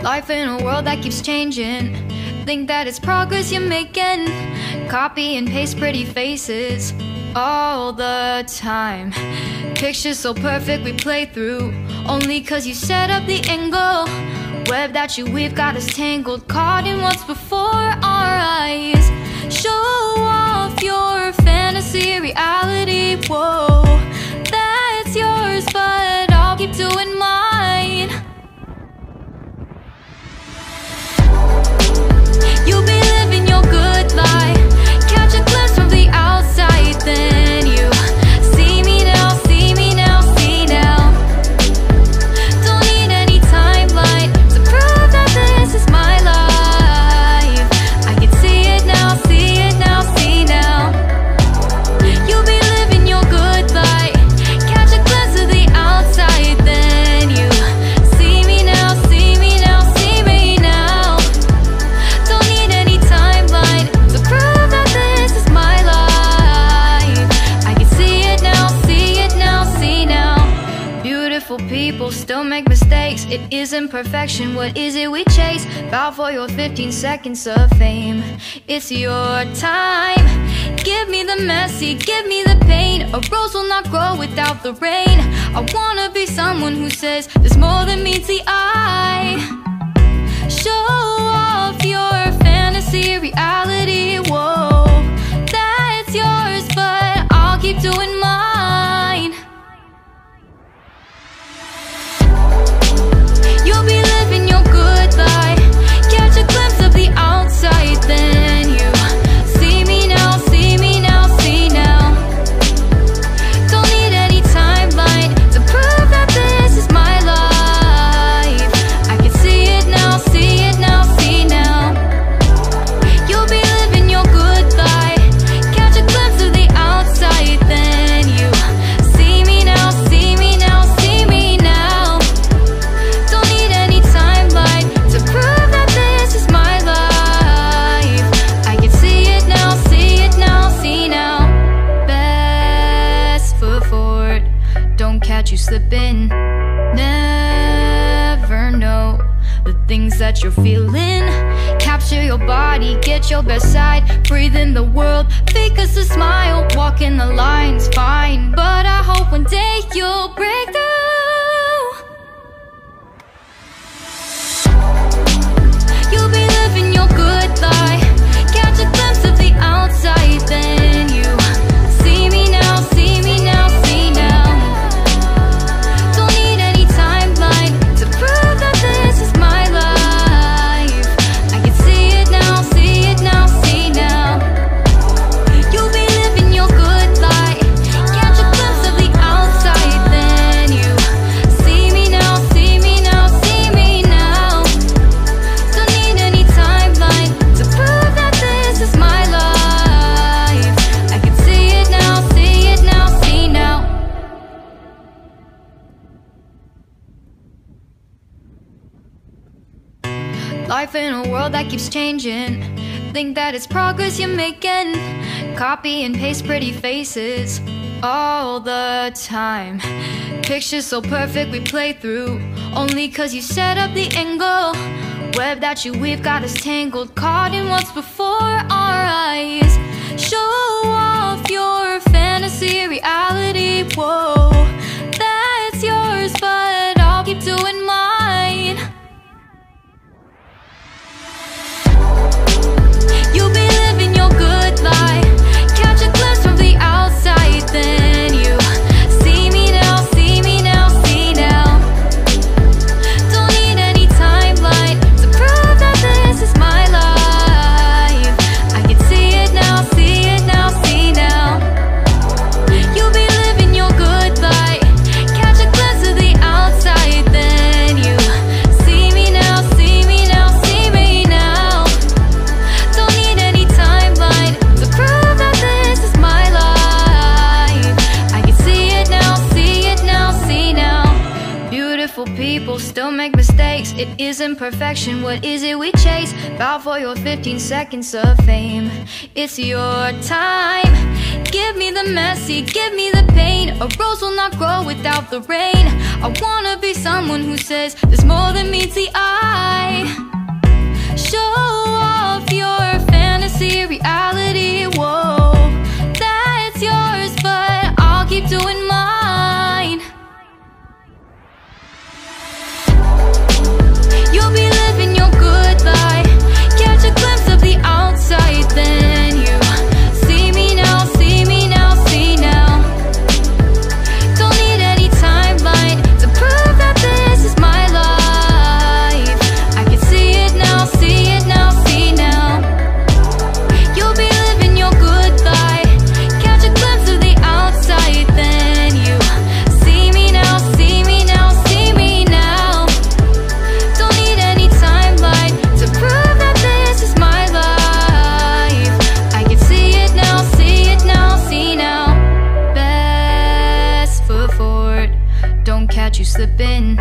Life in a world that keeps changing. Think that it's progress you're making. Copy and paste pretty faces all the time. Pictures so perfect we play through, only cause you set up the angle. Web that you weave got us tangled, caught in what's before our eyes. Show off your fantasy reality, whoa, that's yours, but I'll keep doing mine. You'll be living your good life, catch a glimpse from the outside, then you see me now, see me now, see now. Don't need any timeline to prove that this is my life. I can see it now, see it now, see now. You'll be living your good life, catch a glimpse of the outside, then you see me now, see me now, see me now. Don't need any timeline to prove that this is my life. I can see it now, see it now, see now. Beautiful people still make mistakes. It isn't perfection, what is it we chase? Bow for your 15 seconds of fame. It's your time. Give me the messy, give me the pain. A rose will not grow without the rain. I wanna be someone who says there's more than meets the eye. Show off your fantasy reality, whoa, that's yours, but I'll keep doing mine. You'll be living your good life, catch a glimpse of the outside, then you see me now, see me now, see now. Don't need any timeline to prove that this is my life. I can see it now, see it now, see now. You'll be living your good life, catch a glimpse of the outside, then you see me now, see me now, see me now. Don't need any timeline to prove that this is my life. I can see it now, see it now, see now. Best foot forward, don't catch you slipping. Never know the things that you're feeling. Capture your body, get your best side. Breathe in the world, fake us a smile. Walking the lines, fine, but I hope one day you'll break through. You'll be living your good life, catch a glimpse of the outside, then you see me now, see me now, see now. Don't need any timeline to prove that this is my life. I can see it now, see it now, see now. You'll be living your good life, catch a glimpse of the outside, then you see me now, see me now, see me now. Don't need any timeline to prove that this is my life. I can see it now, see it now, see now. Life in a world that keeps changing. Think that it's progress you're making. Copy and paste pretty faces all the time. Pictures so perfect we play through, only cause you set up the angle. Web that you weave got us tangled, caught in what's before our eyes. Show off your fantasy reality, whoa, that's yours, but I'll keep doing mine. You'll be living your good life, catch a glimpse from the outside, then you see me now, see me now, see now. Don't need any timeline to prove that this is my life. I can see it now, see it now, see now. You'll be living your good life, catch a glimpse of the outside, then you see me now, see me now, see me now. Don't need any timeline to prove that this is my life. I can see it now, see it now, see now. Beautiful people still make mistakes. It isn't perfection, what is it we chase? Bow for your 15 seconds of fame. It's your time. Give me the messy, give me the pain. A rose will not grow without the rain. I wanna be someone who says there's more than meets the eye. Show off your fantasy, reality, whoa, that's yours, but I'll keep doing mine. You'll be living your good life, catch a glimpse of the outside, then you see me now, see me now, see now. Don't need any timeline to prove that this is my life. I can see it now, see it now, see now. You'll be living your good life, catch a glimpse of the outside, then you see me now, see me now, see me now. Don't need any timeline to prove that this is my life. I can see it now, see it now, see now. Best foot forward, don't catch you slipping.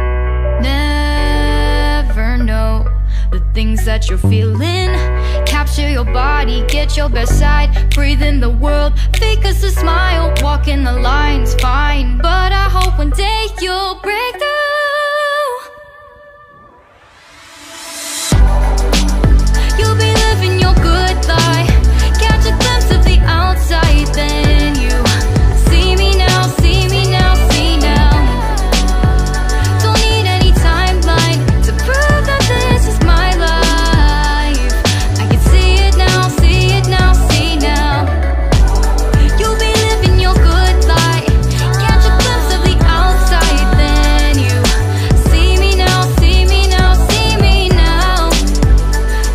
Never know the things that you're feeling. Capture your body, get your best side, breathe in the world, fake us a smile, walk in the lines, fine. But I hope one day you'll break through. You'll be living your good life, catch a glimpse of the outside, then you see me now, see me now, see now. Don't need any timeline to prove that this is my life. I can see it now, see it now, see now. You'll be living your good life, catch a glimpse of the outside, then you see me now, see me now, see me now.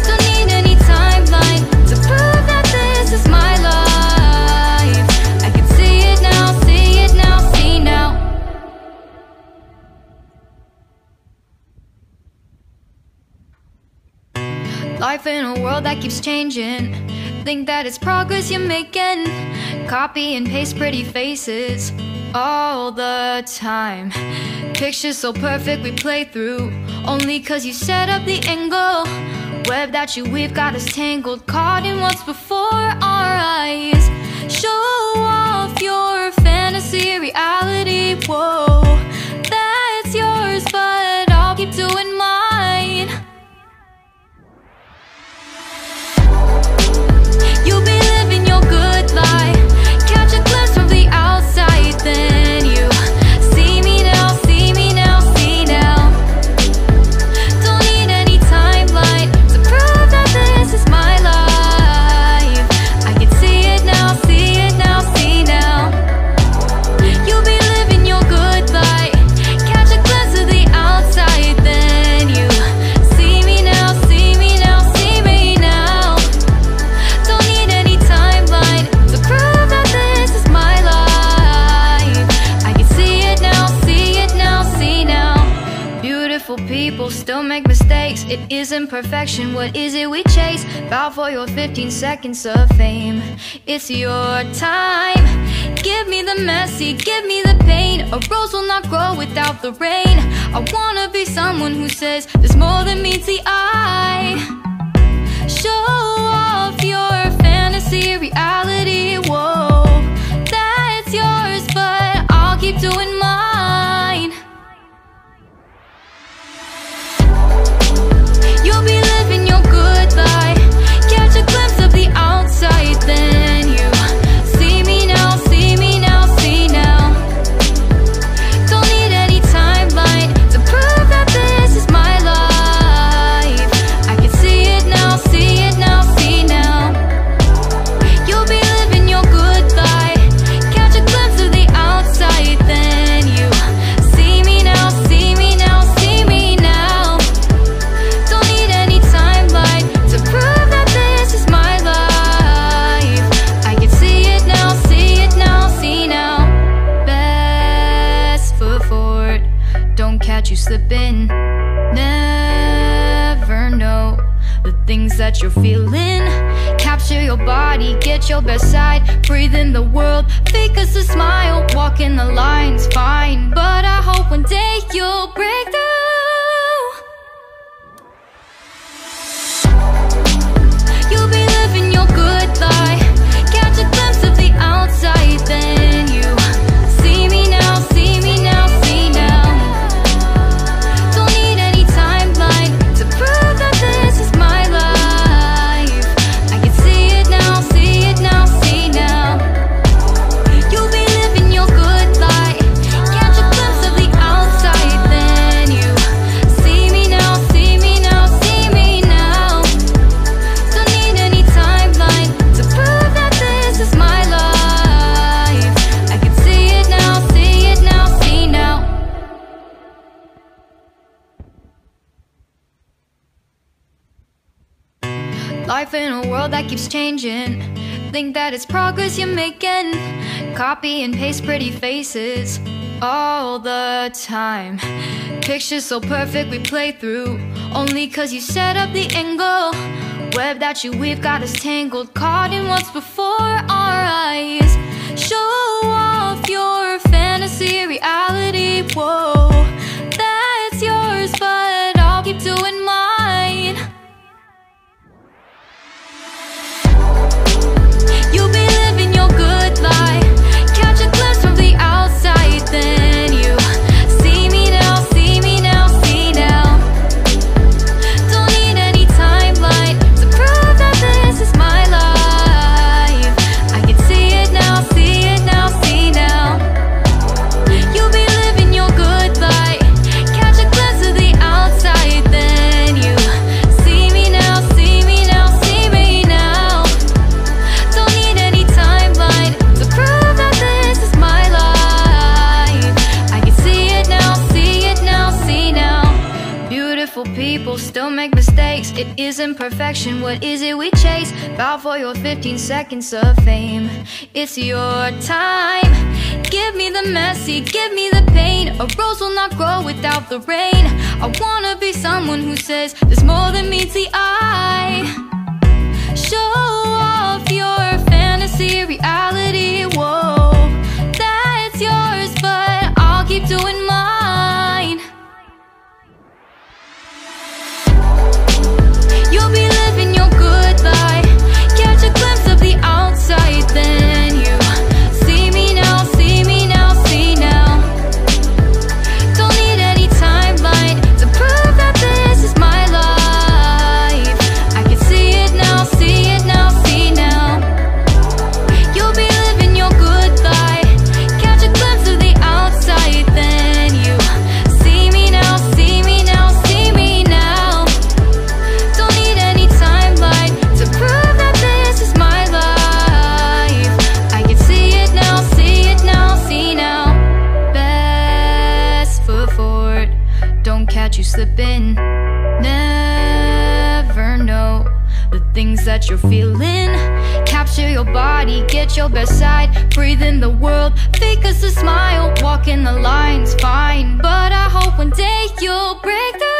Don't need any timeline to prove that this is my life. I can see it now, see it now, see now. Life in a world that keeps changing, think that it's progress you're making. Copy and paste pretty faces all the time. Pictures so perfect we play through, only cause you set up the angle. Web that you weave got us tangled, caught in what's before our eyes. Show off your fantasy, reality, whoa, that's yours, but I'll keep doing mine. You'll be living your good life, catch a glimpse from the outside, then you see me now, see me now, see now. Don't need any timeline to prove that this is my life. I can see it now, see it now, see now. You'll be living your good life, catch a glimpse of the outside, then you see me now, see me now, see me now. Don't need any timeline to prove that this is my life. I can see it now, see it now, see now. Beautiful people still make mistakes, it isn't perfection, what is it we chase? Bow for your 15 seconds of fame, it's your time. Give me the messy, give me the pain. A rose will not grow without the rain. I wanna be someone who says there's more than meets the eye. Show off your fantasy, reality, whoa, that's yours, but I'll keep doing mine. You'll be living your good life, catch a glimpse of the outside, then you see me now, see me now, see now. Don't need any timeline to prove that this is my life. I can see it now, see it now, see now. You'll be living your good life, catch a glimpse of the outside, then you see me now, see me now, see me now. Don't need any timeline to prove that this is my life. I can see it now, see it now, see now. Best foot forward, don't catch you slipping. Never know the things that you're feeling. Capture your body, get your best side, breathe in the world, fake us a smile, walk in the lines, fine. But I hope one day you'll break through. You'll be living your good life, catch a glimpse of the outside, then you see me life in a world that keeps changing. Think that it's progress you're making. Copy and paste pretty faces all the time. Pictures so perfect we play through, only cause you set up the angle. Web that you weave got us tangled, caught in what's before our eyes. Show off your fantasy reality, whoa, that's yours, but I'll keep doing mine. You'll be living your good life, catch a glimpse from the outside, then you see me now, see me now, see now. Don't need any timeline to prove that this is my life. I can see it now, see it now, see now. You'll be living your good life, catch a glimpse of the outside, then you see me now, see me now, see me now. Don't need any timeline to prove that this is my life. I can see it now, see it now, see now. Beautiful people still make mistakes. It isn't perfection, what is it we chase? Bow for your 15 seconds of fame. It's your time. Give me the messy, give me the pain. A rose will not grow without the rain. I wanna be someone who says there's more than meets the eye. Show off your fantasy reality, whoa, that's yours, but I'll keep doing mine. You'll be living your good life, catch a glimpse of the outside, then you see me now, see me now, see now. Don't need any timeline to prove that this is my life. I can see it now, see it now, see now. You'll be living your good life, catch a glimpse of the outside, then you see me now, see me now, see me now. Don't need any timeline to prove that this is my life. I can see it now, see it now, see now. Best foot forward, don't catch you slipping. Never know the things that you're feeling. Capture your body, get your best side. Breathe in the world, fake us a smile. Walking the lines, fine, but I hope one day you'll break through.